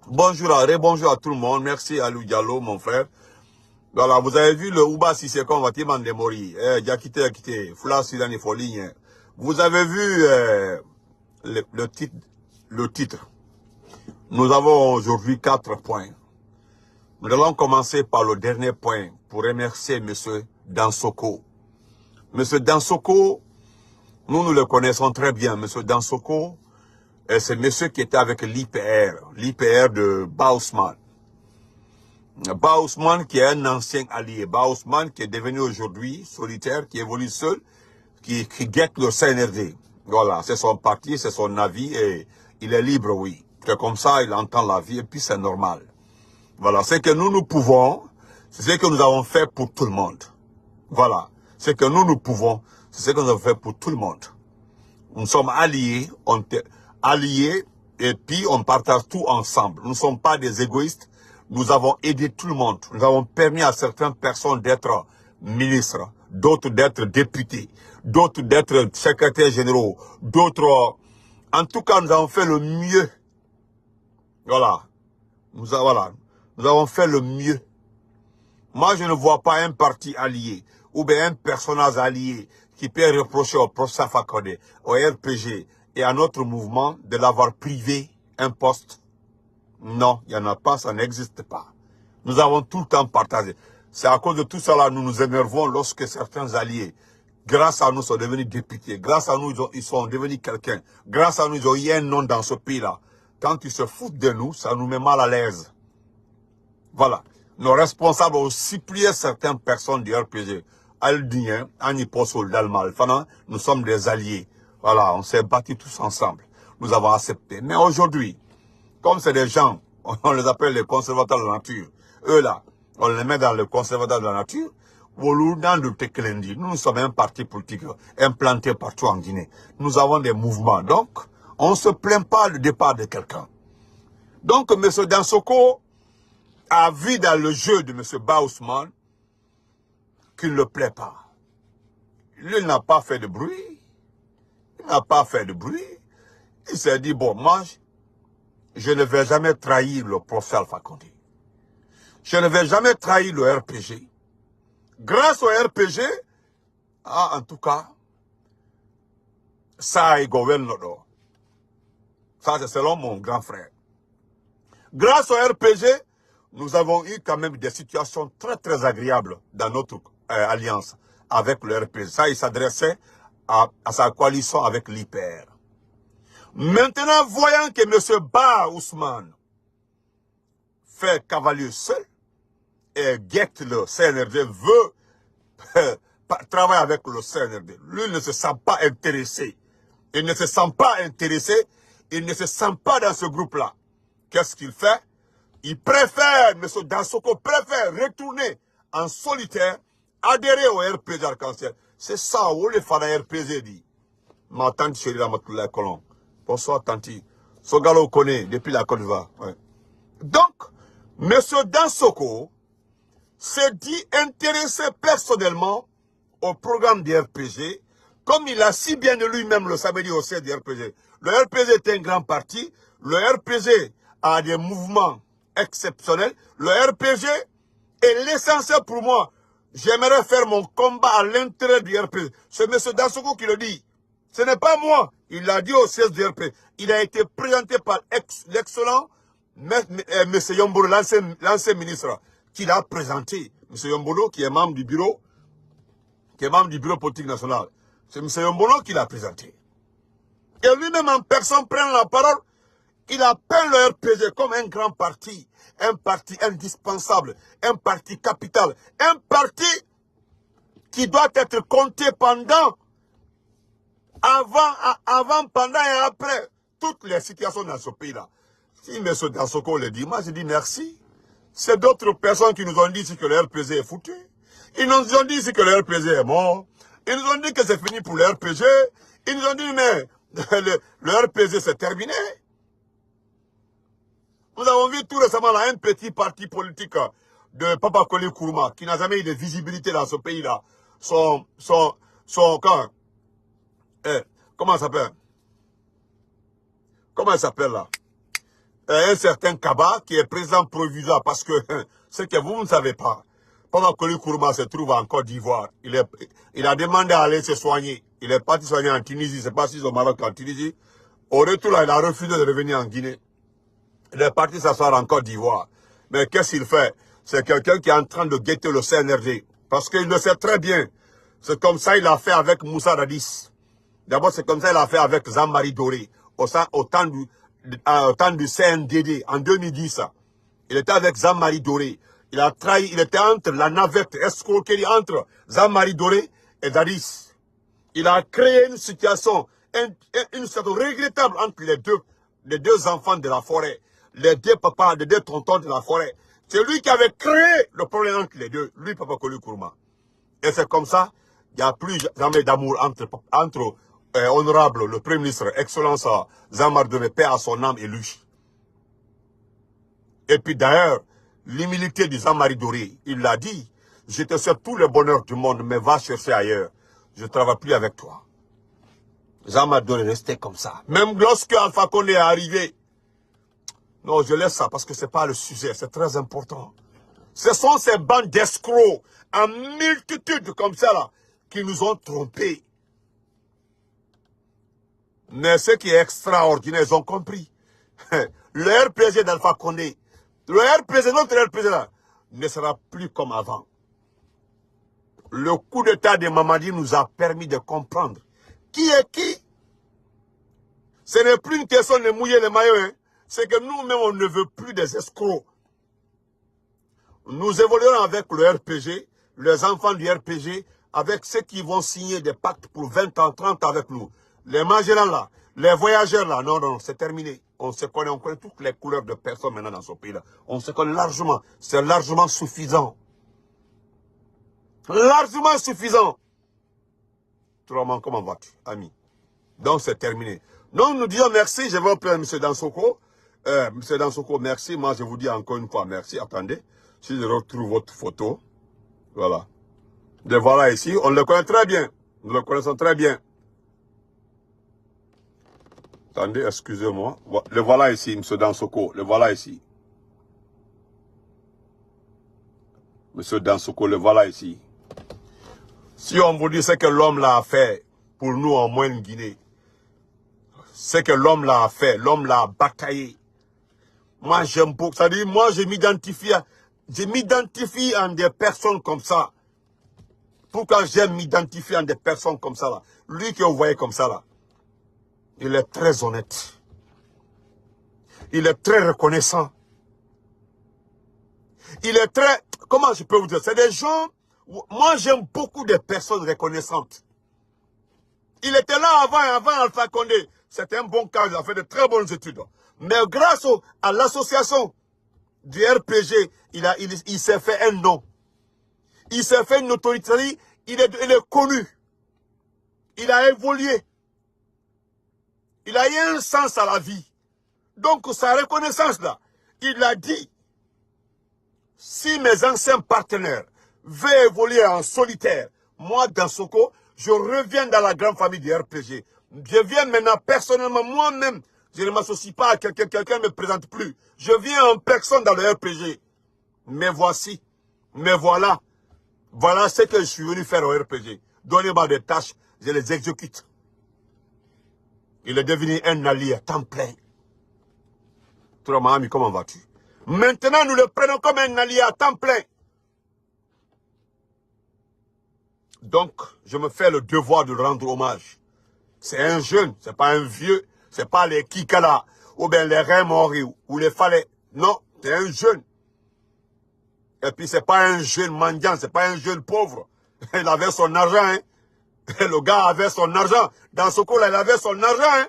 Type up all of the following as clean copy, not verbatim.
Bonjour, bonjour à tout le monde. Merci à Lou Diallo, mon frère. Voilà, vous avez vu le Ouba Sisseko Vatiman de Mori. Quitté. Fula Sudani Folie. Vous avez vu le titre. Nous avons aujourd'hui 4 points. Nous allons commencer par le dernier point pour remercier M. Dansoko. M. Dansoko, nous le connaissons très bien. M. Dansoko, c'est monsieur qui était avec l'IPR de Bausman. Bausman qui est un ancien allié. Bausman qui est devenu aujourd'hui solitaire, qui évolue seul, qui guette le CNRD. Voilà, c'est son parti, c'est son avis et il est libre, oui. C'est comme ça, il entend la vie et puis c'est normal. Voilà, c'est que nous pouvons, c'est ce que nous avons fait pour tout le monde. Voilà, c'est que nous pouvons, c'est ce que nous avons fait pour tout le monde. Nous sommes alliés, alliés et puis on partage tout ensemble. Nous ne sommes pas des égoïstes. Nous avons aidé tout le monde. Nous avons permis à certaines personnes d'être ministres, d'autres d'être députés, d'autres d'être secrétaires généraux, d'autres... En tout cas, nous avons fait le mieux. Voilà. Nous avons fait le mieux. Moi, je ne vois pas un parti allié ou bien un personnage allié qui peut reprocher au professeur Fakonde, au RPG et à notre mouvement de l'avoir privé un poste. Non, il n'y en a pas, ça n'existe pas. Nous avons tout le temps partagé. C'est à cause de tout cela nous nous énervons lorsque certains alliés, grâce à nous, sont devenus députés. Grâce à nous, ils sont devenus quelqu'un. Grâce à nous, ils ont eu un nom dans ce pays-là. Quand ils se foutent de nous, ça nous met mal à l'aise. Voilà. Nos responsables ont supplié certaines personnes du RPG. Aldien, Aniposol, Dalmal, nous sommes des alliés. Voilà, on s'est battus tous ensemble. Nous avons accepté. Mais aujourd'hui, comme c'est des gens, on les appelle les conservateurs de la nature. Eux là, on les met dans le conservateur de la nature. Dans le Tekelendi, nous sommes un parti politique implanté partout en Guinée. Nous avons des mouvements. Donc, on ne se plaint pas du départ de quelqu'un. Donc, M. Dansoko a vu dans le jeu de M. Bausman qu'il ne le plaît pas. Il n'a pas fait de bruit. Il n'a pas fait de bruit. Il s'est dit, bon, moi, je ne vais jamais trahir le professeur Alpha Condé. Je ne vais jamais trahir le RPG. Grâce au RPG, en tout cas, ça est gouverneur. Ça, c'est selon mon grand frère. Grâce au RPG, nous avons eu quand même des situations très, très agréables dans notre alliance avec le RPG. Ça, il s'adressait à sa coalition avec l'IPR. Maintenant, voyant que M. Ba Ousmane fait cavalier seul et guette le CNRD, veut travailler avec le CNRD. Lui ne se sent pas intéressé. Il ne se sent pas intéressé. Il ne se sent pas dans ce groupe-là. Qu'est-ce qu'il fait? Il préfère, M. Dansoko préfère retourner en solitaire, adhérer au RPG Arc-en-Ciel. C'est ça où les fans RPG dit. Ma tante chérie Ramatoulaye Colomb. Bonsoir, tanti. Sogalo connaît depuis la Côte d'Ivoire. Ouais. Donc, M. Dansoko s'est dit intéressé personnellement au programme du RPG, comme il a si bien de lui-même le samedi au sein du RPG. Le RPG est un grand parti. Le RPG a des mouvements exceptionnels. Le RPG est l'essentiel pour moi. J'aimerais faire mon combat à l'intérieur du RPG. C'est M. Dansoko qui le dit. Ce n'est pas moi. Il l'a dit au siège du RPG. Il a été présenté par l'excellent M. Yombolo, l'ancien ministre, qui l'a présenté. M. Yombolo, qui est membre du bureau, politique national. C'est M. Yombolo qui l'a présenté. Et lui-même en personne prend la parole. Il appelle le RPG comme un grand parti indispensable, un parti capital, un parti qui doit être compté pendant, avant, pendant et après toutes les situations dans ce pays-là. Si M. Dansoko le dit, moi je dis merci. C'est d'autres personnes qui nous ont dit ici que le RPG est foutu. Ils nous ont dit ici que le RPG est mort. Ils nous ont dit que c'est fini pour le RPG. Ils nous ont dit, mais le RPG c'est terminé. Nous avons vu tout récemment là un petit parti politique de Papa Koli Kourouma qui n'a jamais eu de visibilité dans ce pays-là. Comment ça s'appelle? Comment il s'appelle là? un certain Kaba qui est président provisoire parce que ce que vous ne savez pas, pendant que le Kourouma se trouve en Côte d'Ivoire, il a demandé à aller se soigner. Il est parti soigner en Tunisie, c'est pas si au Maroc, en Tunisie. Au retour, là, il a refusé de revenir en Guinée. Il est parti s'asseoir en Côte d'Ivoire. Mais qu'est-ce qu'il fait? C'est quelqu'un qui est en train de guetter le CNRD. Parce qu'il le sait très bien. C'est comme ça qu'il a fait avec Moussa Dadis. D'abord, c'est comme ça qu'il a fait avec Jean-Marie Doré. Au temps du CNDD, en 2010. Il était avec Jean-Marie Doré. Il a trahi, il était entre la navette escroquerie entre Jean-Marie Doré et Dadis. Il a créé une situation regrettable entre les deux enfants de la forêt, les deux papas, les deux tontons de la forêt. C'est lui qui avait créé le problème entre les deux, lui, Papa Koli Kourouma. Et c'est comme ça, il n'y a plus jamais d'amour entre honorable, le Premier ministre, Excellence Jean-Marie Doré, paix à son âme et lui. Et puis d'ailleurs, l'humilité de Jean-Marie Doré, il l'a dit, je te souhaite tout le bonheur du monde, mais va chercher ailleurs. Je ne travaille plus avec toi. Jean-Marie Doré restait comme ça. Même lorsque Alpha Condé est arrivé. Non, je laisse ça parce que ce n'est pas le sujet, c'est très important. Ce sont ces bandes d'escrocs en multitude comme ça là, qui nous ont trompés. Mais ce qui est extraordinaire, ils ont compris. Le RPG d'Alpha Condé, notre RPG là, ne sera plus comme avant. Le coup d'état de Mamadi nous a permis de comprendre qui est qui. Ce n'est plus une question de mouiller les maillots. Hein. C'est que nous-mêmes, on ne veut plus des escrocs. Nous évoluerons avec le RPG, les enfants du RPG, avec ceux qui vont signer des pactes pour 20 ans, 30 ans avec nous. Les Magellans là, les voyageurs là, non, non, c'est terminé. On connaît toutes les couleurs de personnes maintenant dans ce pays-là. On se connaît largement. C'est largement suffisant. Largement suffisant. Comment vas-tu, ami? Donc, c'est terminé. Donc, nous disons merci. Je vais appeler M. Dansoko. M. Dansoko, merci. Moi, je vous dis encore une fois merci. Attendez. Si je retrouve votre photo. Voilà. Le voilà ici. On le connaît très bien. Nous le connaissons très bien. Attendez, excusez-moi. Le voilà ici, M. Dansoko. Le voilà ici. M. Dansoko, le voilà ici. Si on vous dit ce que l'homme l'a fait pour nous en moyenne Guinée, ce que l'homme l'a fait, l'homme l'a bataillé. Moi, j'aime beaucoup. Ça dit, moi, je m'identifie en des personnes comme ça. Pourquoi j'aime m'identifier en des personnes comme ça, là? Lui que vous voyez comme ça, là, il est très honnête. Il est très reconnaissant. Il est très... Comment je peux vous dire? C'est des gens... Moi, j'aime beaucoup des personnes reconnaissantes. Il était là avant Alpha Condé. C'était un bon cas, il a fait de très bonnes études. Mais grâce à l'association du RPG, il s'est fait un nom. Il s'est fait une notoriété, il est connu. Il a évolué. Il a eu un sens à la vie. Donc, sa reconnaissance là, il a dit, si mes anciens partenaires veulent évoluer en solitaire, moi, Dansoko, je reviens dans la grande famille du RPG. Je viens maintenant personnellement, moi-même, je ne m'associe pas à quelqu'un, quelqu'un ne me présente plus. Je viens en personne dans le RPG. Mais voici, mais voilà, voilà ce que je suis venu faire au RPG. Donnez-moi des tâches, je les exécute. Il est devenu un allié à temps plein. Ami, comment vas-tu? Maintenant, nous le prenons comme un allié à temps plein. Donc, je me fais le devoir de rendre hommage. C'est un jeune, c'est pas un vieux, c'est pas les Kikala, ou bien les Raymori, ou les Falais. Non, c'est un jeune. Et puis, c'est pas un jeune mendiant, c'est pas un jeune pauvre. Il avait son argent, hein. Le gars avait son argent. Dans ce coup-là, il avait son argent, hein.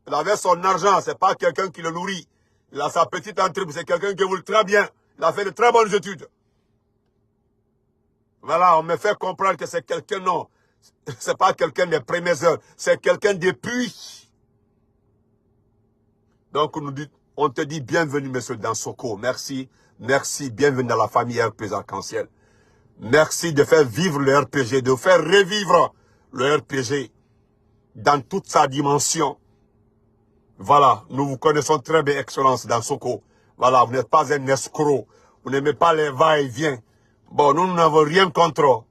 Il avait son argent, c'est pas quelqu'un qui le nourrit. Il a sa petite entreprise, c'est quelqu'un qui roule très bien. Il a fait de très bonnes études. Voilà, on me fait comprendre que c'est quelqu'un, non. C'est pas quelqu'un des premières heures, c'est quelqu'un des puits. Donc, on te dit bienvenue, monsieur Dansoko. Merci, merci, bienvenue dans la famille RPG Arc-en-Ciel. Merci de faire vivre le RPG, de faire revivre le RPG dans toute sa dimension. Voilà, nous vous connaissons très bien, Excellence, dans Soko. Voilà, vous n'êtes pas un escroc. Vous n'aimez pas les va-et-vient. Bon, nous n'avons rien contre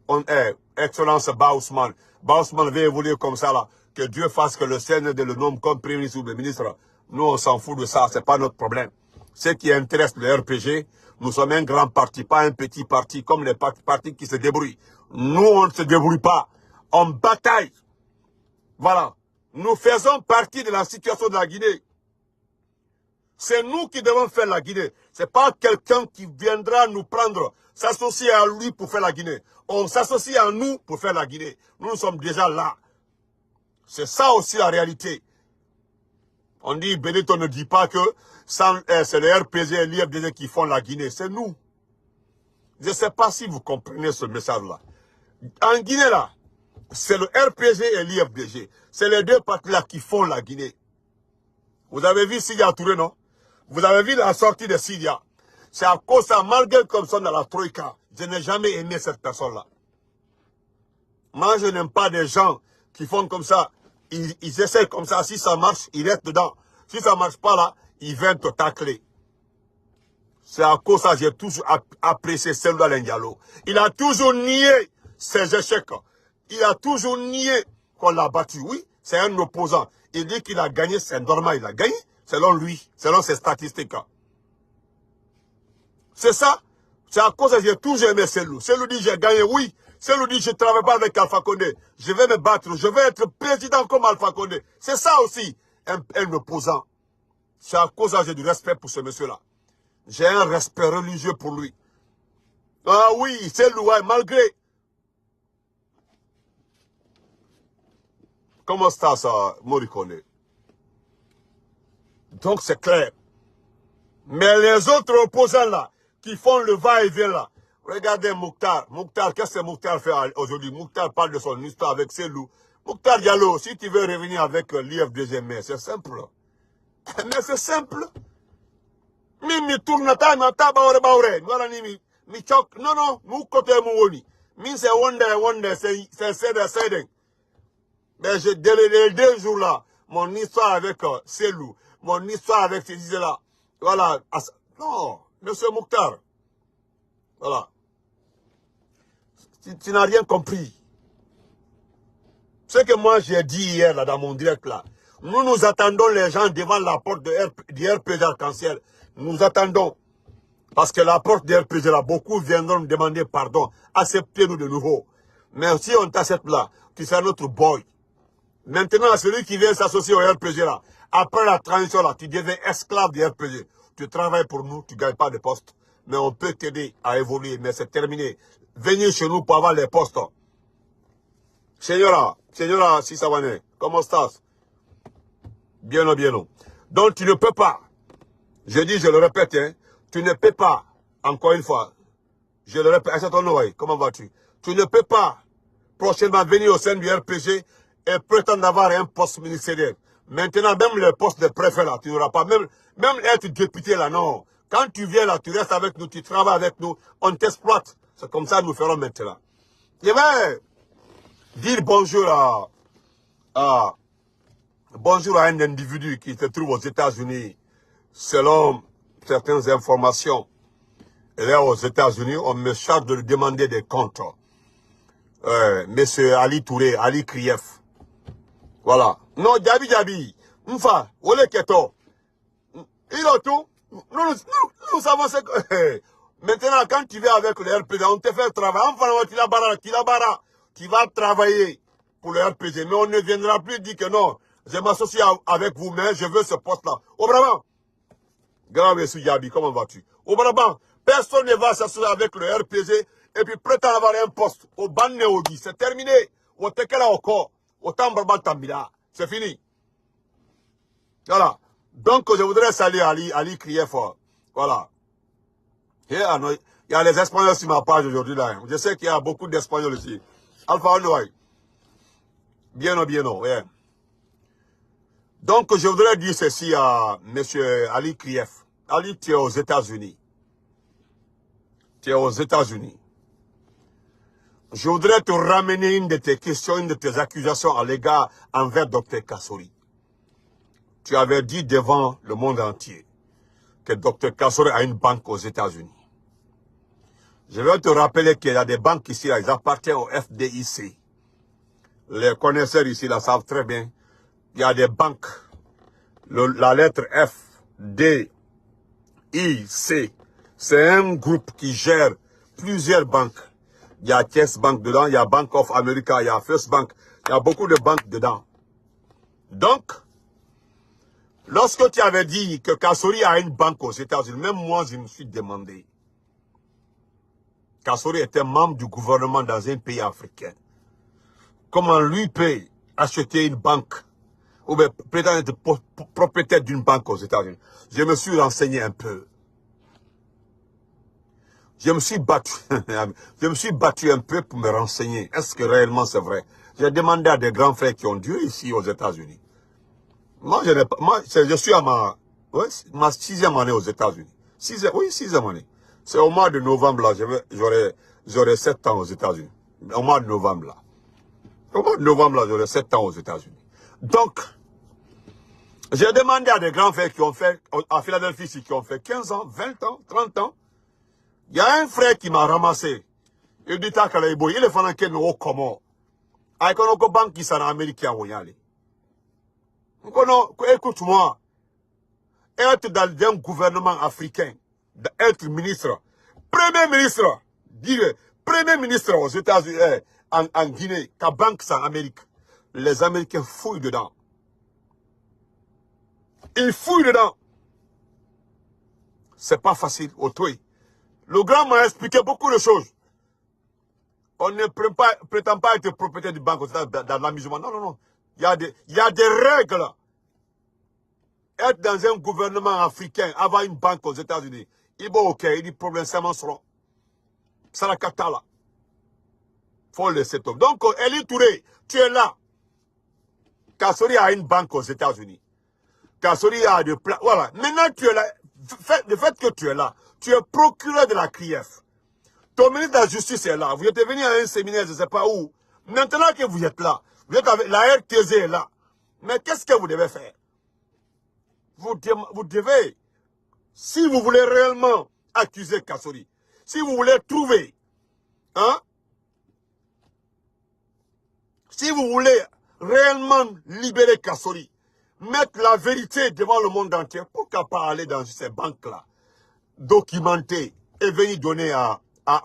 Excellence Bausman. Bausman veut évoluer comme ça, là. Que Dieu fasse que le Seigneur le nomme comme Premier ministre ou le ministre. Nous, on s'en fout de ça, c'est pas notre problème. Ce qui intéresse le RPG, nous sommes un grand parti, pas un petit parti, comme les partis qui se débrouillent. Nous, on ne se débrouille pas. On bataille. Voilà. Nous faisons partie de la situation de la Guinée. C'est nous qui devons faire la Guinée. C'est pas quelqu'un qui viendra nous prendre, s'associer à lui pour faire la Guinée. On s'associe à nous pour faire la Guinée. Nous sommes déjà là. C'est ça aussi la réalité. On dit, Benito ne dit pas que c'est le RPG et l'IFDG qui font la Guinée. C'est nous. Je ne sais pas si vous comprenez ce message-là. En Guinée, là, c'est le RPG et l'IFDG. C'est les deux partis-là qui font la Guinée. Vous avez vu Sidia Touré, non? Vous avez vu la sortie de Sidia. C'est à cause ça, malgré comme ça dans la Troïka, je n'ai jamais aimé cette personne-là. Moi, je n'aime pas des gens qui font comme ça. Ils essaient comme ça. Si ça marche, ils restent dedans. Si ça ne marche pas là, ils viennent te tacler. C'est à cause ça que j'ai toujours apprécié Cellou Dalein Diallo. Il a toujours nié ses échecs. Il a toujours nié qu'on l'a battu. Oui, c'est un opposant. Il dit qu'il a gagné, c'est normal, il a gagné. Selon lui, selon ses statistiques. C'est ça. C'est à cause que j'ai toujours aimé Cellou. Cellou dit j'ai gagné, oui. Cellou dit je ne travaille pas avec Alpha Condé. Je vais me battre, je vais être président comme Alpha Condé. C'est ça aussi, un opposant. C'est à cause que j'ai du respect pour ce monsieur-là. J'ai un respect religieux pour lui. Ah oui, Cellou, ouais, malgré. Comment ça, Morikone? Donc c'est clair. Mais les autres opposants là, qui font le va-et-vient là, regardez Mouktar. Mouktar, qu'est-ce que Mouktar fait aujourd'hui? Mouktar parle de son histoire avec Cellou. Mouktar Diallo, si tu veux revenir avec l'IFDG, mais c'est simple. Mais c'est simple. Mimi tourne na tabaure baure. Voilà ni mi chok. Non, non, nous côté mouoni. Mi c'est wonder, c'est. Mais dès les 2 jours là, mon histoire avec Cellou, mon histoire avec ces là, voilà. Non, monsieur Mouktar. Voilà. Tu n'as rien compris. Ce que moi j'ai dit hier là dans mon direct là, nous attendons les gens devant la porte du RPG Arc-en-Ciel. Nous attendons. Parce que la porte du RPG là, beaucoup viendront nous demander pardon. Acceptez-nous de nouveau. Mais si on t'accepte là, tu seras notre boy. Maintenant, celui qui vient s'associer au RPG là, après la transition là, tu deviens esclave du RPG. Tu travailles pour nous, tu ne gagnes pas de poste. Mais on peut t'aider à évoluer, mais c'est terminé. Venez chez nous pour avoir les postes. Señora Sissawane, comment estás? Bien ou bien non. Donc tu ne peux pas, je dis, je le répète, hein, tu ne peux pas, encore une fois, je le répète, comment vas-tu? Tu ne peux pas prochainement venir au sein du RPG et prétendre avoir un poste ministériel. Maintenant, même le poste de préfet là, tu n'auras pas. Même être député là, non. Quand tu viens là, tu restes avec nous, tu travailles avec nous, on t'exploite. C'est comme ça que nous ferons maintenant. Je vais dire bonjour bonjour à un individu qui se trouve aux États-Unis. Selon certaines informations, il est aux États-Unis, on me charge de lui demander des comptes. Monsieur Ali Touré, Ali Krief. Voilà. Non, Djabi. Mfa, Ole Keto. Il a tout. Nous savons ce que... Maintenant, quand tu viens avec le RPG, on te fait travailler. Enfin, tu vas travailler pour le RPG. Mais on ne viendra plus dire que non, je m'associe avec vous, mais je veux ce poste-là. Au Brabant. Grand monsieur Djabi, comment vas-tu? Au Brabant, personne ne va s'associer avec le RPG et puis prétendre avoir un poste. Au Banneodi, c'est terminé. Au Tekela encore. Au Tambrabant Tambila. C'est fini. Voilà. Donc, je voudrais saluer Ali Krief. Voilà. Il y a les Espagnols sur ma page aujourd'hui là. Je sais qu'il y a beaucoup d'Espagnols ici. Alpha Onouaï. Bien non, ouais. Donc, je voudrais dire ceci à M. Ali Krief. Ali, tu es aux États-Unis. Tu es aux États-Unis. Je voudrais te ramener une de tes questions, une de tes accusations à l'égard envers Dr Kassori. tu avais dit devant le monde entier que Dr Kassori a une banque aux États-Unis. Je vais te rappeler qu'il y a des banques ici, là, ils appartiennent au FDIC. Les connaisseurs ici, là, savent très bien. Il y a des banques. La lettre F, D, I, C. C'est un groupe qui gère plusieurs banques. Il y a Chase Bank dedans, il y a Bank of America, il y a First Bank. Il y a beaucoup de banques dedans. Donc, lorsque tu avais dit que Kassori a une banque aux États-Unis, même moi, je me suis demandé. Kassori était membre du gouvernement dans un pays africain. Comment lui peut acheter une banque ou bien prétendre être propriétaire d'une banque aux États-Unis? Je me suis renseigné un peu. Je me suis battu. Je me suis battu un peu pour me renseigner. Est-ce que réellement c'est vrai? J'ai demandé à des grands frères qui ont Dieu ici aux États-Unis. Moi, je suis à ma 6e année aux États-Unis. 6e année. C'est au mois de novembre, là, j'aurai 7 ans aux États-Unis. Au mois de novembre, là. Au mois de novembre, là, j'aurai 7 ans aux États-Unis. Donc, j'ai demandé à des grands frères qui ont fait, à Philadelphie ici, qui ont fait 15 ans, 20 ans, 30 ans. Il y a un frère qui m'a ramassé. Il dit, il est fan de nous comment. Avec une banque qui s'en américain, écoute-moi. Être dans un gouvernement africain, être ministre, premier ministre, dire, premier ministre aux États-Unis, en Guinée, qu'à banque c'est en Amérique. Les Américains fouillent dedans. Ils fouillent dedans. C'est pas facile, au toit. Le grand m'a expliqué beaucoup de choses. On ne prétend pas être propriétaire du banque dans l'amusement. Non, non, non. Il y a des règles. Être dans un gouvernement africain, avoir une banque aux États-Unis, il va ok, il dit problème, c'est mon son. C'est la cata là. Faut le laisser tomber. Donc, Eli Touré, tu es là. Kassori a une banque aux États-Unis. Kassori a de plans. Voilà. Maintenant, tu es là. Le fait que tu es là, tu es procureur de la CRIEF. Ton ministre de la Justice est là. Vous êtes venu à un séminaire, je ne sais pas où. Maintenant que vous êtes là, vous êtes avec la RTZ est là. Mais qu'est-ce que vous devez faire? Vous devez, si vous voulez réellement accuser Kassori, si vous voulez trouver, hein, si vous voulez réellement libérer Kassori, mettre la vérité devant le monde entier, pourquoi pas aller dans ces banques-là, documenter et venir donner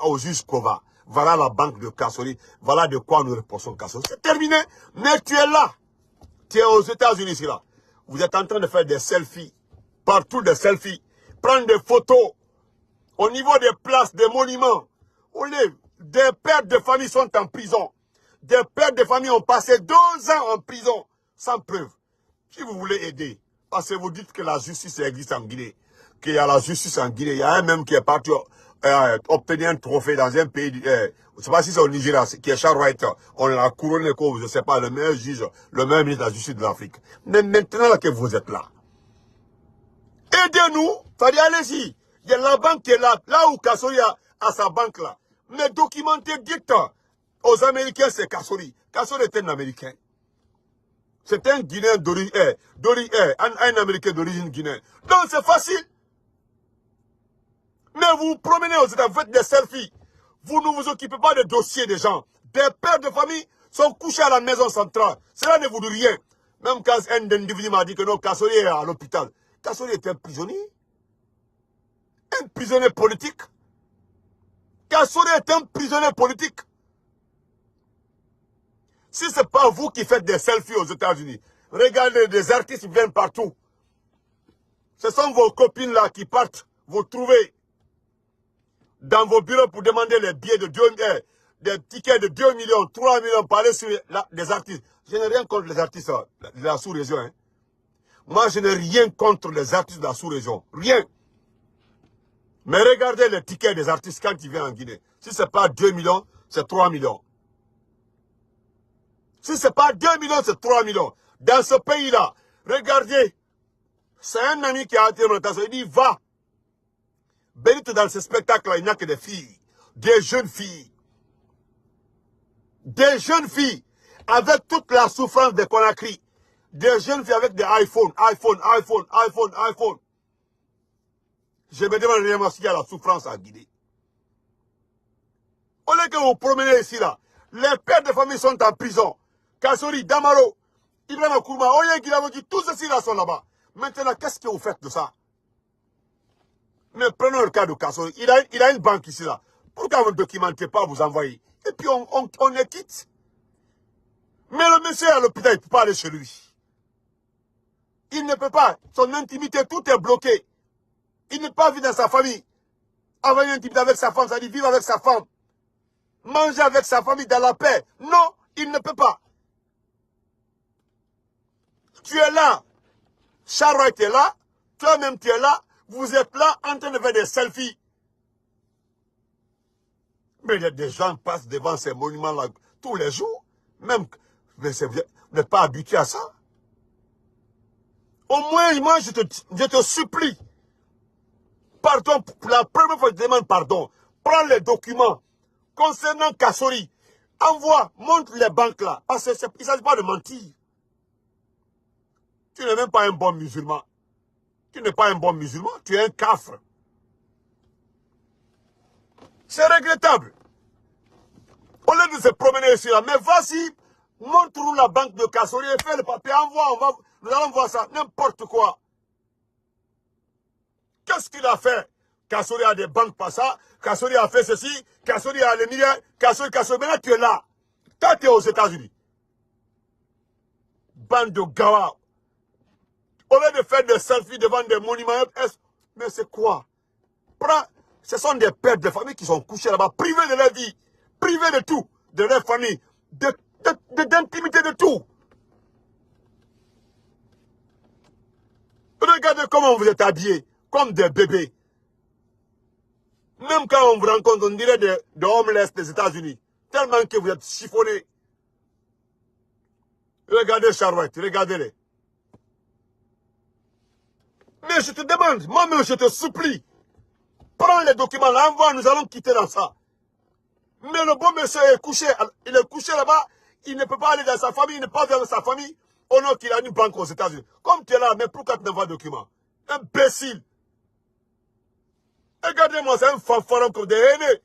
au juge Kova. Voilà la banque de Kassori, voilà de quoi nous reposons Kassori. C'est terminé, mais tu es là. Tu es aux États-Unis ici là. Vous êtes en train de faire des selfies, partout des selfies, prendre des photos, au niveau des places, des monuments. Des pères de famille sont en prison. Des pères de famille ont passé 2 ans en prison, sans preuve. Si vous voulez aider, parce que vous dites que la justice existe en Guinée, qu'il y a la justice en Guinée, il y a un même qui est parti obtenir un trophée dans un pays, je ne sais pas si c'est au Nigeria, qui est Charles Wright, on l'a couronné comme, je ne sais pas, le meilleur juge, le meilleur ministre de la justice de l'Afrique. Mais maintenant là que vous êtes là, aidez-nous, fallait allez-y. Il y a la banque qui est là, là où Kassori a sa banque là. Mais documentez, dites aux Américains, c'est Kassori. Kassori est un Américain. C'est un Guinéen d'origine, un Américain d'origine guinéenne. Donc c'est facile. Mais vous vous promenez aux États, vous faites des selfies. Vous ne vous occupez pas des dossiers des gens. Des pères de famille sont couchés à la maison centrale. Cela ne vous dit rien. Même quand un individu m'a dit que non, Kassori est à l'hôpital. Kassori est un prisonnier. Un prisonnier politique. Kassori est un prisonnier politique. Si ce n'est pas vous qui faites des selfies aux États-Unis, regardez, des artistes qui viennent partout. Ce sont vos copines là qui partent vous trouver dans vos bureaux pour demander les billets de 2 des tickets de 2 millions, 3 millions, parler sur des artistes. Je n'ai rien contre les artistes de la sous-région. Hein. Moi, je n'ai rien contre les artistes de la sous-région. Rien. Mais regardez les tickets des artistes quand ils viennent en Guinée. Si ce n'est pas 2 millions, c'est 3 millions. Si ce n'est pas 2 millions, c'est 3 millions. Dans ce pays-là, regardez, c'est un ami qui a été mon attention. Il dit, va. Benito, dans ce spectacle-là, il n'y a que des filles. Des jeunes filles. Des jeunes filles. Avec toute la souffrance de Conakry. Des jeunes filles avec des iPhone. Je me demande vraiment s'il y a la souffrance à Guinée. Au lieu que vous promenez ici, là, les pères de famille sont en prison. Kassori, Damaro, Ibrahim Kourma, Oye Guilavogi, tous ceux là sont là-bas. Maintenant, qu'est-ce que vous faites de ça? Mais prenons le cas de Kassori. Il a une banque ici, là. Pourquoi vous ne documentez pas, vous envoyez? Et puis on les quitte. Mais le monsieur à l'hôpital, il ne peut pas aller chez lui. Il ne peut pas. Son intimité, tout est bloqué. Il n'est pas vu dans sa famille. Avoir une intimité avec sa femme, ça dit vivre avec sa femme. Manger avec sa famille dans la paix. Non, il ne peut pas. Tu es là. Charles est là. Toi-même, tu es là. Vous êtes là en train de faire des selfies. Mais des gens passent devant ces monuments-là tous les jours. Même, mais vous n'êtes pas habitué à ça. Au moins, moi, je te supplie. Pardon, pour la première fois, je te demande pardon. Prends les documents concernant Kassori. Envoie, montre les banques là. Parce qu'il ne s'agit pas de mentir. Tu n'es même pas un bon musulman. Tu n'es pas un bon musulman, tu es un cafre. C'est regrettable. Au lieu de se promener ici là, mais vas-y, montre-nous la banque de Kassori et fais le papier, envoie, nous allons voir ça, n'importe quoi. Qu'est-ce qu'il a fait? Kassori a des banques pas ça, Kassori a fait ceci, Kassori a les milliards, Kassori, maintenant tu es là. Toi tu es aux États-Unis. Bande de gawa. Au lieu de faire des selfies devant des monuments, mais c'est quoi? Ce sont des pères de famille qui sont couchés là-bas, privés de leur vie, privés de tout, de leur famille, d'intimité de tout. Regardez comment vous êtes habillés, comme des bébés. Même quand on vous rencontre, on dirait de homeless des États-Unis. Tellement que vous êtes chiffonnés. Regardez Charlotte, regardez-les. Mais je te demande, moi-même je te supplie, prends les documents, l'envoie, nous allons quitter dans ça. Mais le bon monsieur est couché, il est couché là-bas, il ne peut pas aller dans sa famille, il ne peut pas vers sa famille, au nom qu'il a une banque aux États-Unis. Comme tu es là, mais pourquoi tu n'envoies pas de documents? Imbécile. Regardez-moi, c'est un fanfaron comme des aînés.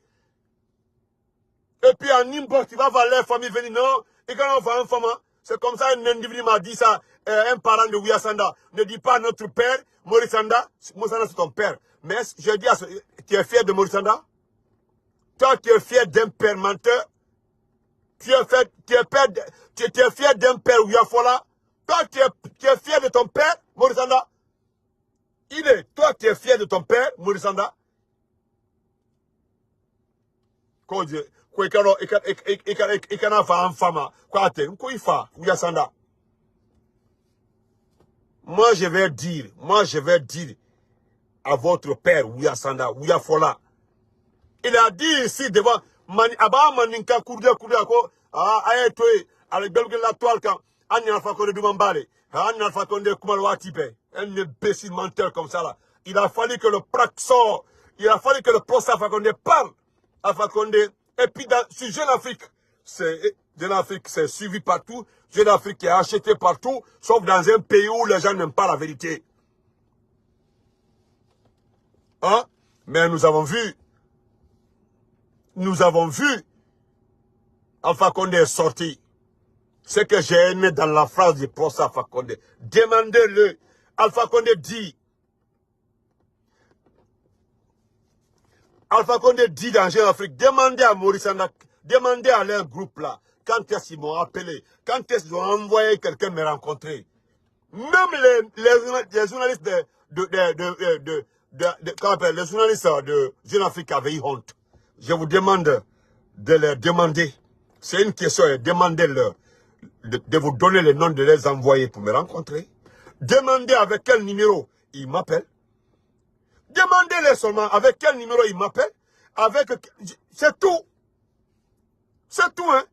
Et puis en n'importe, il va voir leur famille venir, non, et quand on voit un femme, c'est comme ça, un individu m'a dit ça, un parent de Ouyasanda, ne dis pas notre père, Morisanda, Morisanda c'est ton père. Mais je dis à ce, tu es fier de Morisanda? Toi, tu es fier d'un père menteur? Tu es fier d'un père Ouyafola? Toi, tu es fier de ton père, Morisanda? Toi, tu es fier de ton père, Morisanda? Moi, je vais dire à votre père, Ouyasanda, Ouyafola. Il a dit ici devant, Aba Maninka Kourdia ko, Ayetoy, avec la toile quand, Anna Fakonde Dumambale, Anna Fakonde Kumalwatipe, un imbécile menteur comme ça là. Il a fallu que le PRAC sorte, il a fallu que le procès Fakonde parle à Fakonde. Et puis sur Jeune Afrique, Jeune Afrique c'est suivi partout, Jeune Afrique est acheté partout, sauf dans un pays où les gens n'aiment pas la vérité. Hein? Mais nous avons vu, Alpha Condé est sorti. Ce que j'ai aimé dans la phrase du procès Alpha Condé. Demandez-le. Alpha Condé dit dans Jeune Afrique, demandez à Maurice Anda, demandez à leur groupe là, quand est-ce qu'ils m'ont appelé, quand est-ce qu'ils ont envoyé quelqu'un me rencontrer. Même les journalistes les journalistes de Jeune Afrique avaient eu honte. Je vous demande de leur demander, c'est une question, demandez-leur de vous donner le nom de les envoyés pour me rencontrer. Demandez avec quel numéro ils m'appellent. Demandez-les seulement avec quel numéro ils m'appellent. C'est tout. C'est tout, hein.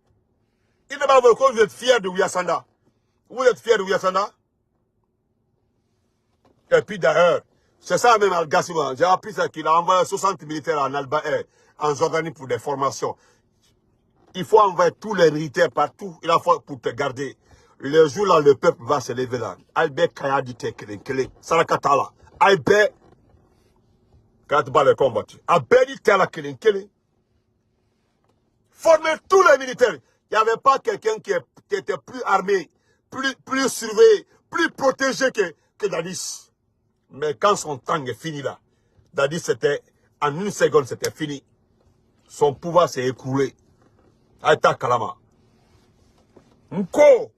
Il n'est pas que vous êtes fiers de Ouyasanda. Vous êtes fiers de Ouyasanda? Et puis d'ailleurs, c'est ça même Al-Gassima. J'ai appris ça qu'il a envoyé 60 militaires en Jordanie pour des formations. Il faut envoyer tous les militaires partout. Il a fallu pour te garder. Le jour là, le peuple va se lever là. Albert Kayadi Tekele, Sarakatala. Albert, quand tu vas le combattre. Albert Kele. Former tous les militaires. Il n'y avait pas quelqu'un qui était plus armé, plus surveillé, plus protégé que Dadis. Mais quand son temps est fini là, Dadis c'était, en une seconde c'était fini. Son pouvoir s'est écroulé. Aïta Kalama. Nko,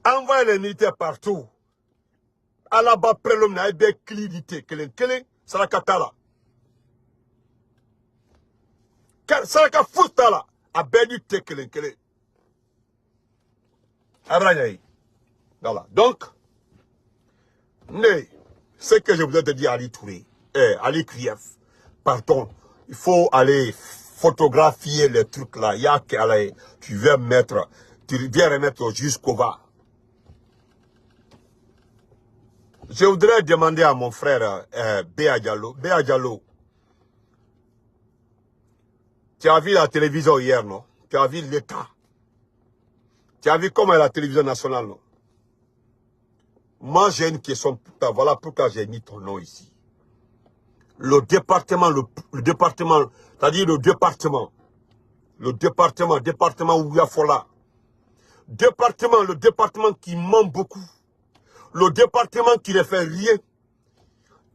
envoie les militaires partout. À la bas prélum na ebe klidité. Kelen, Sarakatala. Saraka Foutala. Abedite Kelen. Abrayaï. Voilà. Donc, ce que je voudrais te dire, Ali Touré, Ali Krief, pardon, il faut aller photographier les trucs là. Il y a qu'aller, tu viens remettre jusqu'au bas. Je voudrais demander à mon frère Béa Diallo. Béa Diallo, tu as vu la télévision hier, non? Tu as vu l'État. Tu as vu comment est la télévision nationale, non? Moi, j'ai une question pour toi. Voilà pourquoi j'ai mis ton nom ici. Le département, c'est-à-dire le département Ouyafola. Le département qui ment beaucoup. Le département qui ne fait rien.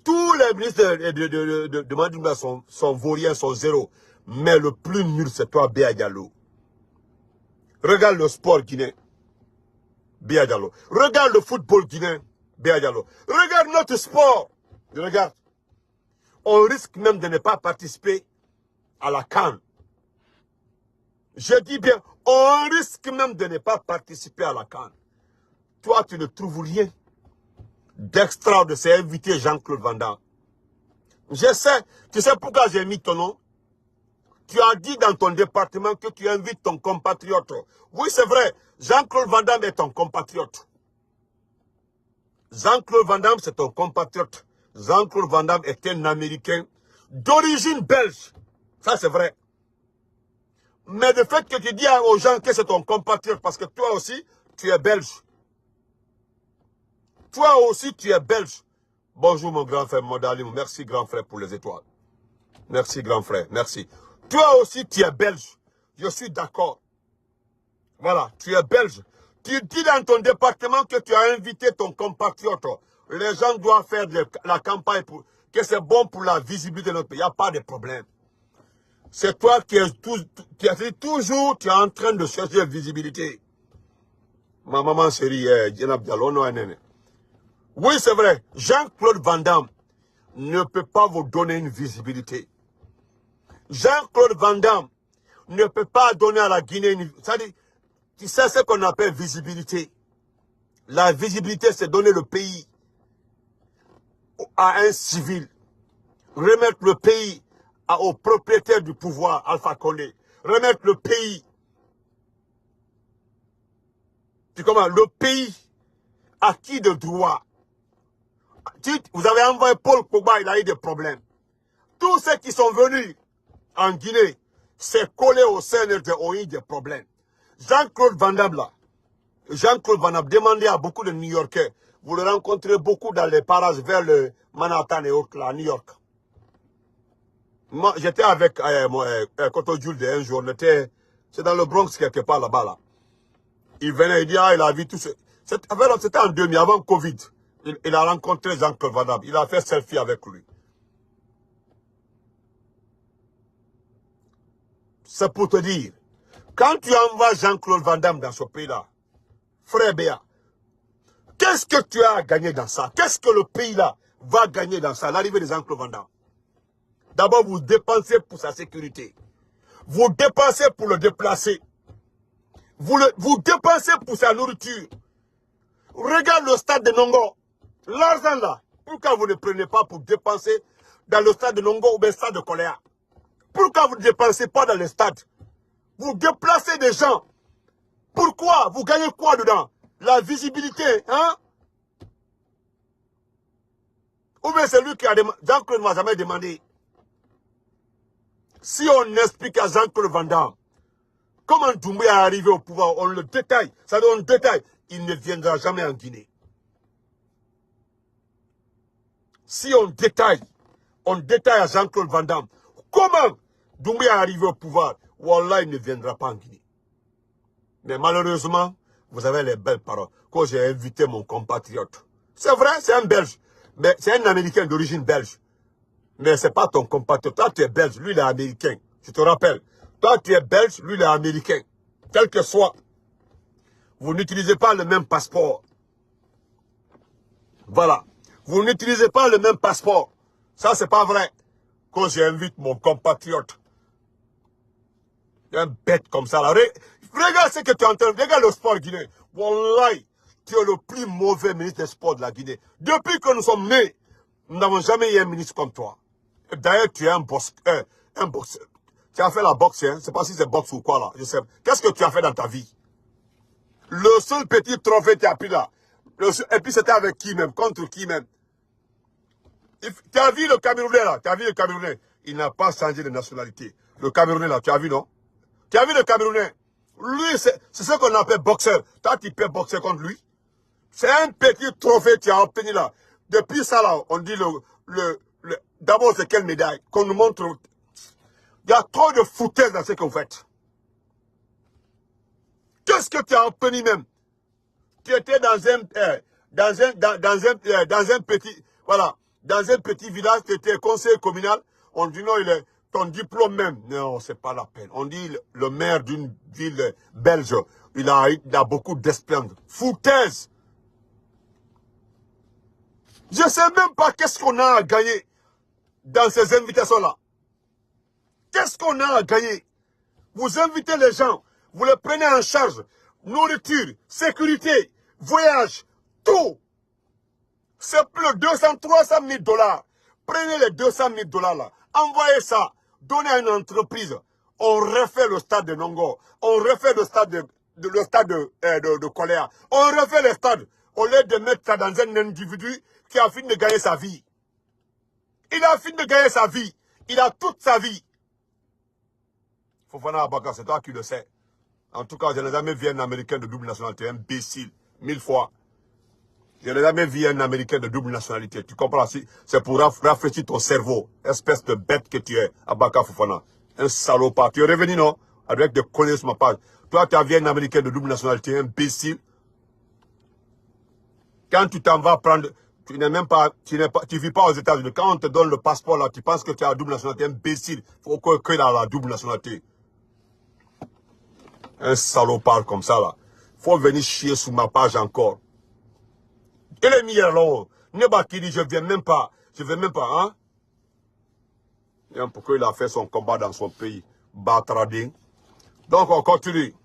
Tous les ministres de Madimba sont vauriens, sont zéro. Mais le plus nul, c'est toi, Béa Diallo. Regarde le sport guinéen, Béa Diallo. Regarde le football guinéen, Béa Diallo. Regarde notre sport. Regarde. On risque même de ne pas participer à la CAN. Je dis bien, on risque même de ne pas participer à la CAN. Toi, tu ne trouves rien d'extra de ces invités Jean-Claude Van Damme. Je sais, tu sais pourquoi j'ai mis ton nom? Tu as dit dans ton département que tu invites ton compatriote. Oui, c'est vrai, Jean-Claude Van Damme est ton compatriote. Jean-Claude Van Damme, c'est ton compatriote. Jean-Claude Van Damme est un Américain d'origine belge. Ça, c'est vrai. Mais le fait que tu dis aux gens que c'est ton compatriote, parce que toi aussi, tu es belge. Toi aussi, tu es belge. Bonjour, mon grand frère Modalim. Merci, grand frère, pour les étoiles. Merci, grand frère. Merci. Toi aussi, tu es belge. Je suis d'accord. Voilà, tu es belge. Tu dis dans ton département que tu as invité ton compatriote. Les gens doivent faire la campagne pour que c'est bon pour la visibilité de notre pays. Il n'y a pas de problème. C'est toi qui es toujours tu es en train de chercher la visibilité. Ma maman chérie, Djenab Diallo, oui, c'est vrai. Jean-Claude Van Damme ne peut pas vous donner une visibilité. Jean-Claude Van Damme ne peut pas donner à la Guinée une... C'est-à-dire, tu sais ce qu'on appelle visibilité. La visibilité, c'est donner le pays à un civil. Remettre le pays au propriétaire du pouvoir, Alpha Condé. Remettre le pays. Tu comprends? Le pays à qui de droit. Vous avez envoyé Paul Pogba, il a eu des problèmes. Tous ceux qui sont venus en Guinée, c'est collé au CNRD, ont eu des problèmes. Jean-Claude Van Damme, là, Jean-Claude Van Damme demandait à beaucoup de New-Yorkais, vous le rencontrez beaucoup dans les parages vers le Manhattan et autres, là, à New York. Moi, j'étais avec Koto Julde un jour, c'est dans le Bronx quelque part là-bas, là. Il venait, il dit, il a vu tout ce... C'était en 2000, avant Covid. Il a rencontré Jean-Claude Van Damme. Il a fait selfie avec lui. C'est pour te dire, quand tu envoies Jean-Claude Van Damme dans ce pays-là, frère Béa, qu'est-ce que tu as gagné dans ça? Qu'est-ce que le pays-là va gagner dans ça? L'arrivée de Jean-Claude Van Damme. D'abord, vous dépensez pour sa sécurité. Vous dépensez pour le déplacer. Vous dépensez pour sa nourriture. Regarde le stade de Nongo. L'argent là, pourquoi vous ne prenez pas pour dépenser dans le stade de Nongo ou le stade de Koléa? Pourquoi vous ne dépensez pas dans le stade? Vous déplacez des gens. Pourquoi? Vous gagnez quoi dedans? La visibilité, hein? Ou bien c'est lui qui a demandé. Jean-Claude ne m'a jamais demandé. Si on explique à Jean-Claude Van Damme comment Doumbouya est arrivé au pouvoir, on le détaille. Ça donne un détail. il ne viendra jamais en Guinée. Si on détaille à Jean-Claude Van Damme, comment Doumbouya est arrivé au pouvoir, Wallah, il ne viendra pas en Guinée. Mais malheureusement, vous avez les belles paroles. Quand j'ai invité mon compatriote, c'est vrai, c'est un Belge, mais c'est un Américain d'origine belge. Mais ce n'est pas ton compatriote. Toi, tu es belge, lui, il est américain. Je te rappelle. Toi, tu es belge, lui, il est américain. Quel que soit. Vous n'utilisez pas le même passeport. Voilà. Vous n'utilisez pas le même passeport. Ça, c'est pas vrai. Quand j'invite mon compatriote, un bête comme ça, là. Regarde ce que tu entends. Regarde le sport guinéen. Wallahi, tu es le plus mauvais ministre des sports de la Guinée. Depuis que nous sommes nés, nous n'avons jamais eu un ministre comme toi. D'ailleurs, tu es un boxeur. Tu as fait la boxe, hein? Je ne sais pas si c'est boxe ou quoi, là. Je sais. Qu'est-ce que tu as fait dans ta vie? Le seul petit trophée que tu as pris là. Et puis c'était avec qui même? Contre qui même? Tu as vu le Camerounais là? Tu as vu le Camerounais? Il n'a pas changé de nationalité. Le Camerounais là, tu as vu, non? Tu as vu le Camerounais? Lui, c'est ce qu'on appelle boxeur. Toi, tu peux boxer contre lui. C'est un petit trophée que tu as obtenu là. Depuis ça là, on dit d'abord c'est quelle médaille? Qu'on nous montre. Il y a trop de foutaise dans ce que vous faites. Qu'est-ce que tu as obtenu même? Tu étais dans un petit, voilà, dans un petit village, tu étais conseiller communal. On dit non, il est ton diplôme même. Non, c'est pas la peine. On dit le maire d'une ville belge, il a beaucoup d'espérance. Foutaise. Je ne sais même pas qu'est-ce qu'on a à gagner dans ces invitations-là. Qu'est-ce qu'on a à gagner? Vous invitez les gens, vous les prenez en charge. Nourriture, sécurité, voyage, tout. C'est plus de 200-300 000 $. Prenez les 200 000 $ là. Envoyez ça. Donnez à une entreprise. On refait le stade de Nongo. On refait le stade de Koléa. On refait le stade. Au lieu de mettre ça dans un individu qui a fini de gagner sa vie. Il a fini de gagner sa vie. Il a toute sa vie. Fofana Abaka, c'est toi qui le sais. En tout cas, je n'ai jamais vu un Américain de double nationalité, imbécile, 1000 fois. Je n'ai jamais vu un Américain de double nationalité. Tu comprends? C'est pour rafraîchir ton cerveau. Espèce de bête que tu es, Abaka Fofana. Un salopard. Tu es revenu, non? Avec des collègues sur ma page. Toi, tu as vu un Américain de double nationalité, imbécile. Quand tu t'en vas prendre, tu vis pas aux États-Unis. Quand on te donne le passeport là, tu penses que tu as la double nationalité, imbécile. Faut que tu aies la double nationalité. Un salopard comme ça là. Faut venir chier sous ma page encore. Il est mis alors. Nebakiri, je viens même pas. Je vais même pas, hein. Et pourquoi il a fait son combat dans son pays. Batrading. Donc on continue.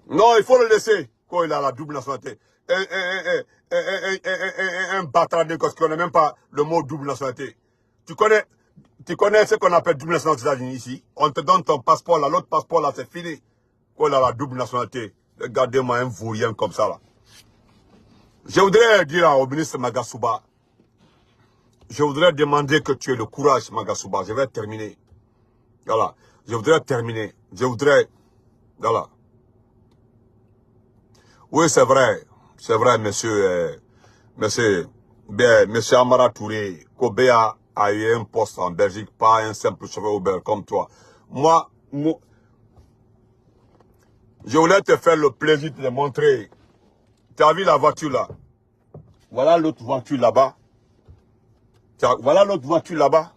Non, il faut le laisser. Quand il a la double nationalité. Un Batrading, parce qu'on n'a même pas le mot double nationalité. Tu connais ce qu'on appelle double nationalité aux États-Unis ici? On te donne ton passeport là, l'autre passeport là, c'est fini. Quand il a la double nationalité. Regardez-moi un vaurien comme ça là. Je voudrais dire au ministre Magasuba, je voudrais demander que tu aies le courage, Magasuba. Je vais terminer. Voilà. Je voudrais terminer. Je voudrais... Voilà. Oui, c'est vrai. C'est vrai, monsieur Amara Touré. Kobea a eu un poste en Belgique, pas un simple chauffeur Uber comme toi. Moi, je voulais te faire le plaisir de te montrer. Tu as vu la voiture là? Voilà l'autre voiture là-bas. Voilà l'autre voiture là-bas.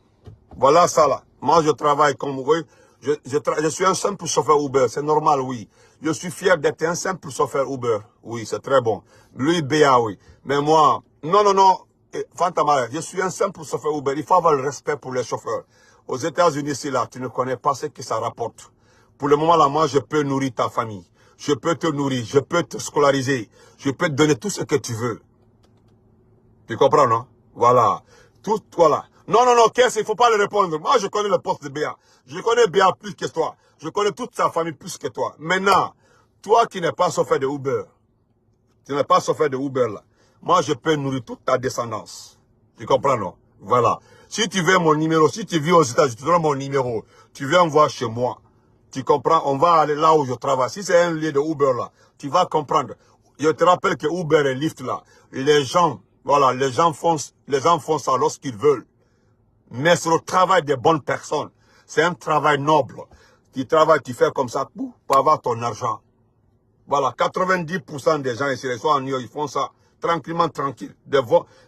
Voilà ça là. Moi, je travaille comme vous voyez. Je suis un simple chauffeur Uber. C'est normal, oui. Je suis fier d'être un simple chauffeur Uber. Oui, c'est très bon. Lui, BA, oui. Mais moi, non. Fantamara, je suis un simple chauffeur Uber. Il faut avoir le respect pour les chauffeurs. Aux États-Unis, c'est là, tu ne connais pas ce que ça rapporte. Pour le moment, là, moi, je peux nourrir ta famille. Je peux te nourrir. Je peux te scolariser. Je peux te donner tout ce que tu veux. Tu comprends, non? Voilà. Tout, voilà. Non, qu'est-ce qu'il ne faut pas le répondre. Moi, je connais le poste de BA. Je connais BA plus que toi. Je connais toute sa famille plus que toi. Maintenant, toi qui n'es pas chauffeur de Uber, là, moi, je peux nourrir toute ta descendance. Tu comprends, non? Voilà. Si tu veux mon numéro, si tu vis aux États-Unis, tu donnes mon numéro. Tu viens me voir chez moi. Tu comprends? On va aller là où je travaille. Si c'est un lieu de Uber là, tu vas comprendre. Je te rappelle que Uber et Lyft là, les gens, voilà, les gens font ça lorsqu'ils veulent. Mais c'est le travail des bonnes personnes. C'est un travail noble. Tu travailles, tu fais comme ça pour avoir ton argent. Voilà, 90% des gens ici, soit en New York, ils font ça tranquillement, tranquille.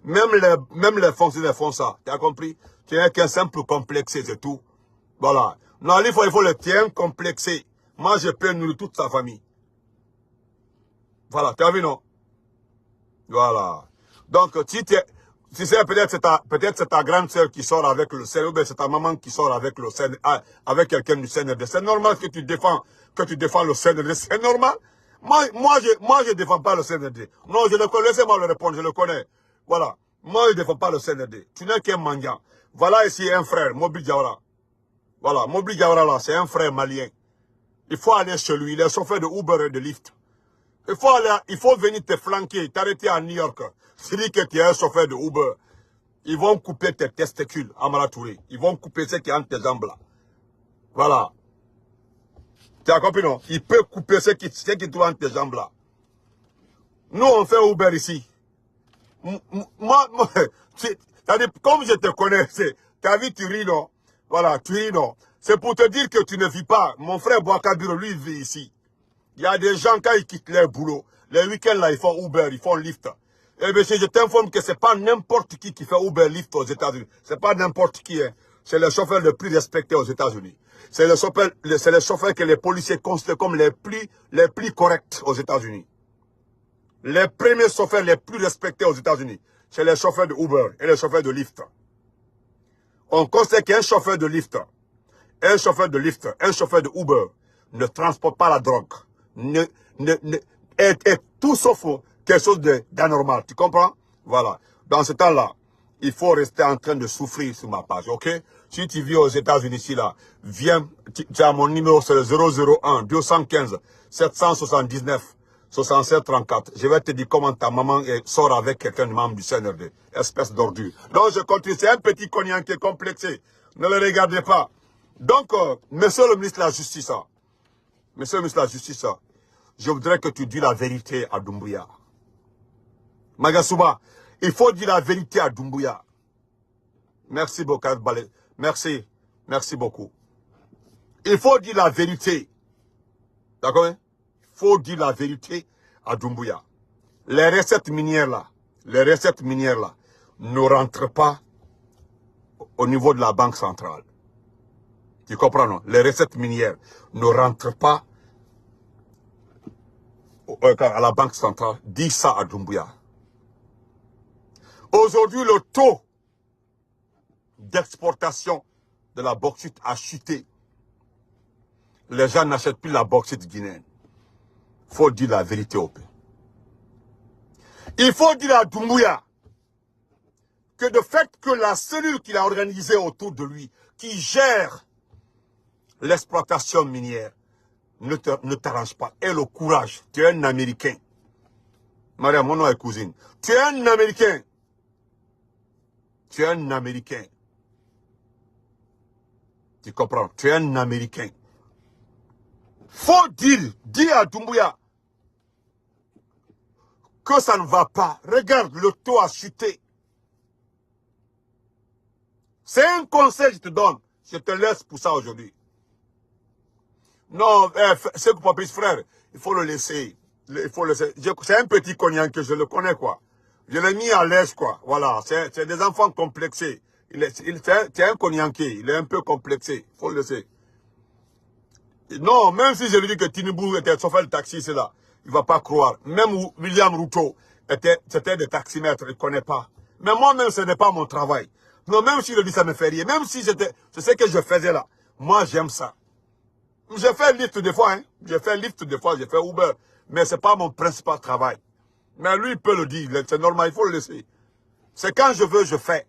Même les fonctionnaires font ça. Tu as compris? Tu n'es qu'un simple complexé, c'est tout. Voilà. Non, il faut le tien complexé. Moi, je peux nourrir toute sa famille. Voilà, tu as vu, non? Voilà. Donc, si c'est peut-être c'est ta grande sœur qui sort avec le CNRD, ou bien c'est ta maman qui sort avec le CNRD, avec quelqu'un du CNRD. C'est normal que tu défends le CNRD. C'est normal. Moi, je défends pas le CNRD. Non, je le connais, laissez-moi le répondre, je le connais. Voilà. Moi, je défends pas le CNRD. Tu n'es qu'un mendiant. Voilà ici un frère, Mobi Diawara. Voilà, Mobi Diawara là, c'est un frère malien. Il faut aller chez lui, il est chauffeur de Uber et de Lyft. Il faut venir te flanquer, t'arrêter à New York. C'est dit que tu es un chauffeur de Uber. Ils vont couper tes testicules, Amara Touré. Ils vont couper ce qui est entre tes jambes là. Voilà. Tu as compris, non? Il peut couper ce qui trouve entre tes jambes là. Nous, on fait Uber ici. Moi, comme je te connais, ta vie, tu ris, non? Voilà, tu ris, non? C'est pour te dire que tu ne vis pas. Mon frère Boakabiro, lui, il vit ici. Il y a des gens, quand ils quittent leur boulot, les week-ends, là, ils font Uber, ils font Lyft. Eh bien, je t'informe que c'est pas n'importe qui fait Uber, Lyft aux États-Unis. C'est pas n'importe qui, hein. C'est les chauffeurs les plus respectés aux États-Unis. C'est les chauffeurs que les policiers considèrent comme les plus corrects aux États-Unis. Les premiers chauffeurs les plus respectés aux États-Unis, c'est les chauffeurs de Uber et les chauffeurs de Lyft. On considère qu'un chauffeur de Lyft, un chauffeur de Uber ne transporte pas la drogue. Est tout sauf quelque chose d'anormal. Tu comprends? Voilà. Dans ce temps-là, il faut rester en train de souffrir sur ma page, ok? Si tu vis aux États-Unis ici, là, viens, tu as mon numéro, c'est le 001 215 779 67 34. Je vais te dire comment ta maman sort avec quelqu'un de membre du CNRD. Espèce d'ordure. Donc, je continue. C'est un petit cognac qui est complexé. Ne le regardez pas. Donc, monsieur le ministre de la Justice, monsieur le ministre de la Justice, je voudrais que tu dises la vérité à Doumbouya. Magasuba, il faut dire la vérité à Doumbouya. Merci beaucoup, Balé. Merci. Merci beaucoup. Il faut dire la vérité. D'accord? Il faut dire la vérité à Doumbouya. Les recettes minières là, ne rentrent pas au niveau de la Banque centrale. Tu comprends, non? Les recettes minières ne rentrent pas à la Banque centrale. Dis ça à Doumbouya. Aujourd'hui, le taux d'exportation de la bauxite a chuté. Les gens n'achètent plus la bauxite guinéenne. Il faut dire la vérité au pays. Il faut dire à Doumbouya que de fait que la cellule qu'il a organisée autour de lui, qui gère l'exploitation minière, ne t'arrange pas. Et le courage, tu es un Américain. Maria, mon nom est cousine. Tu es un Américain. Tu es un Américain. Tu comprends? Tu es un Américain. Faut dire à Doumbouya que ça ne va pas. Regarde, le taux a chuté. C'est un conseil que je te donne. Je te laisse pour ça aujourd'hui. Non, c'est que Papis frère, il faut le laisser. Il faut le laisser. C'est un petit cognac que je le connais, quoi. Je l'ai mis à l'aise, quoi. Voilà, c'est des enfants complexés. C'est un cognacier, il est un peu complexé. Il faut le laisser. Non, même si je lui dis que Tinubu était chauffeur de taxi, c'est là. Il ne va pas croire. Même William Ruto, c'était des taximètres, il ne connaît pas. Mais moi-même, ce n'est pas mon travail. Non, même si je le dis, ça me fait rire. Même si c'est ce que je faisais là. Moi, j'aime ça. J'ai fait Lyft des fois, hein. J'ai fait Lyft des fois, j'ai fait Uber. Mais ce n'est pas mon principal travail. Mais lui, il peut le dire. C'est normal, il faut le laisser. C'est quand je veux, je fais.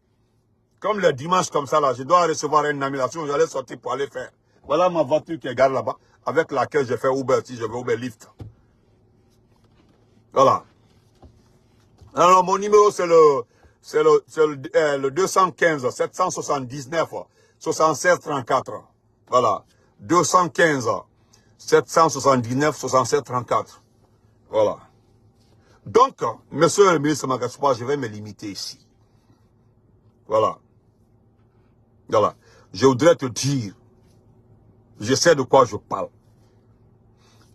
Comme le dimanche comme ça, là, je dois recevoir une invitation, j'allais sortir pour aller faire. Voilà ma voiture qui est garée là-bas, avec laquelle je fais Uber, si je veux Uber Lyft. Voilà. Alors, mon numéro, c'est le 215 779 76 34. Voilà. 215 779 67 34. Voilà. Donc, monsieur le ministre Magaspa, je vais me limiter ici. Voilà. Voilà. Je voudrais te dire, je sais de quoi je parle.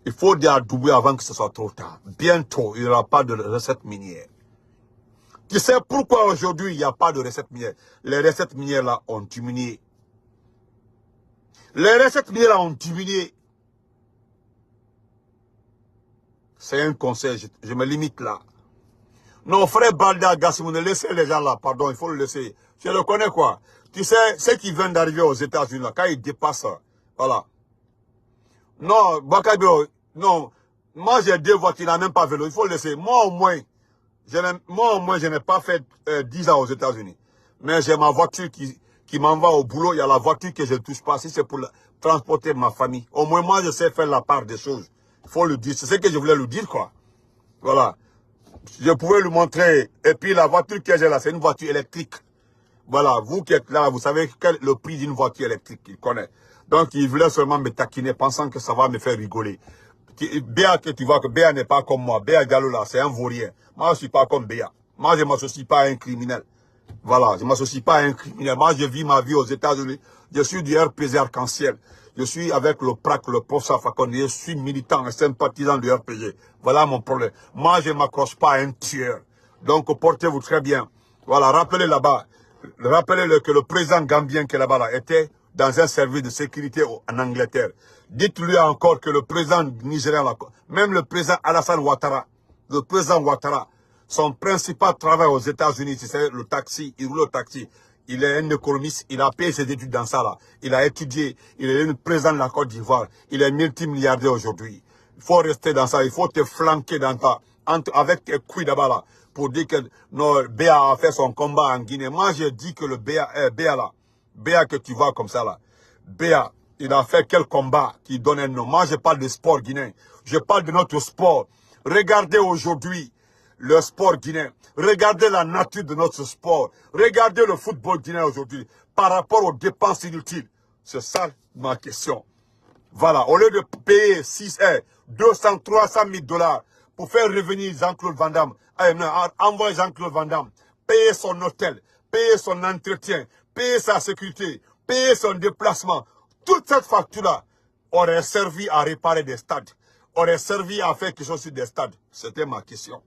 Il faut déadouber avant que ce soit trop tard. Bientôt, il n'y aura pas de recettes minières. Tu sais pourquoi aujourd'hui il n'y a pas de recettes minières? Les recettes minières là ont diminué. Les recettes minières là ont diminué. C'est un conseil, je me limite là. Non, frère Balda Gassimoune, laissez les gens là, pardon, il faut le laisser. Je le connais quoi. Tu sais, ceux qui viennent d'arriver aux États-Unis là, quand ils dépassent, voilà. Non, Bakabio, non, moi j'ai 2 voitures, il n'a même pas vélo, il faut le laisser. Moi au moins, je n'ai pas fait 10 ans aux États-Unis. Mais j'ai ma voiture qui m'envoie au boulot, il y a la voiture que je ne touche pas, si c'est pour transporter ma famille. Au moins, moi, je sais faire la part des choses. Il faut le dire, c'est ce que je voulais lui dire, quoi. Voilà. Je pouvais lui montrer. Et puis, la voiture que j'ai là, c'est une voiture électrique. Voilà, vous qui êtes là, vous savez le prix d'une voiture électrique, il connaît. Donc, il voulait seulement me taquiner, pensant que ça va me faire rigoler. Béa, que tu vois que Béa n'est pas comme moi. Béa Gallo là, c'est un vaurien. Moi, je ne suis pas comme Béa. Moi, je ne m'associe pas à un criminel. Voilà, je ne m'associe pas à un criminel. Moi, je vis ma vie aux États-Unis. Je suis du RPG Arc-en-Ciel. Je suis avec le PRAC, le professeur Fakone. Je suis militant et sympathisant du RPG. Voilà mon problème. Moi, je ne m'accroche pas à un tueur. Donc, portez-vous très bien. Voilà, rappelez là-bas. Rappelez-le que le président gambien qui est là-bas là, était dans un service de sécurité en Angleterre. Dites-lui encore que le président nigérien, là, même le président Alassane Ouattara, le président Ouattara, son principal travail aux États-Unis, c'est le taxi, il roule le taxi. Il est un économiste, il a payé ses études dans ça là. Il a étudié, il est le président de la Côte d'Ivoire. Il est multimilliardaire aujourd'hui. Il faut rester dans ça, il faut te flanquer dans ta, avec tes couilles là-bas là, pour dire que non, Béa a fait son combat en Guinée. Moi, je dis que le Béa là, Béa que tu vois comme ça là, Béa, il a fait quel combat qui donne un nom. Moi, je parle de sport guinéen. Je parle de notre sport. Regardez aujourd'hui le sport guinéen. Regardez la nature de notre sport. Regardez le football guinéen aujourd'hui par rapport aux dépenses inutiles. C'est ça ma question. Voilà, au lieu de payer 200, 300 000 dollars pour faire revenir Jean-Claude Van Damme, envoyer Jean-Claude Van Damme, payer son hôtel, payer son entretien, payer sa sécurité, payer son déplacement, toute cette facture-là aurait servi à réparer des stades, aurait servi à faire quelque chose sur des stades. C'était ma question.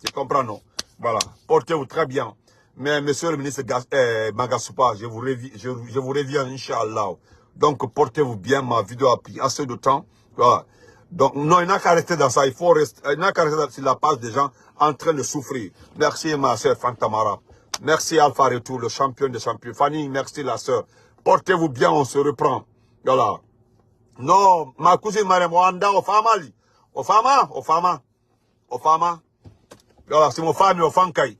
Tu comprends, non? Voilà, portez-vous très bien. Mais monsieur le ministre Magasoupa, je vous reviens, Inch'Allah. Donc, portez-vous bien, ma vidéo a pris assez de temps. Voilà. Donc, non, il n'a qu'à rester dans ça. Il faut rester, il n'a qu'à rester sur la page des gens en train de souffrir. Merci, ma soeur Fantamara. Merci, Alpha Retour, le champion des champions. Fanny, merci, la soeur. Portez-vous bien, on se reprend. Voilà. Non, ma cousine Mariam Wanda, au Fama. Voilà, c'est mon famille, au Fankai.